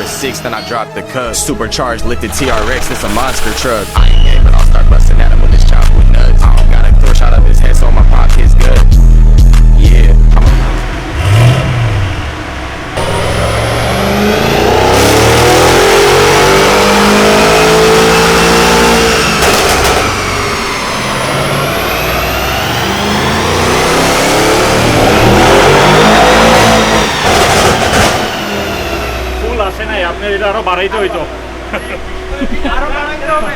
for 6, then I dropped the cup. Supercharged, lifted TRX, it's a monster truck. I ain't gay, but I'll start busting at him with this chop with nuts. I don't got a clear shot of his head, so I'ma pop his gut. Yeah, ফুল আসে নাই, আপনার এটা আরো বাড়াইতে হইতো। আরো বাড়াইতে হবে।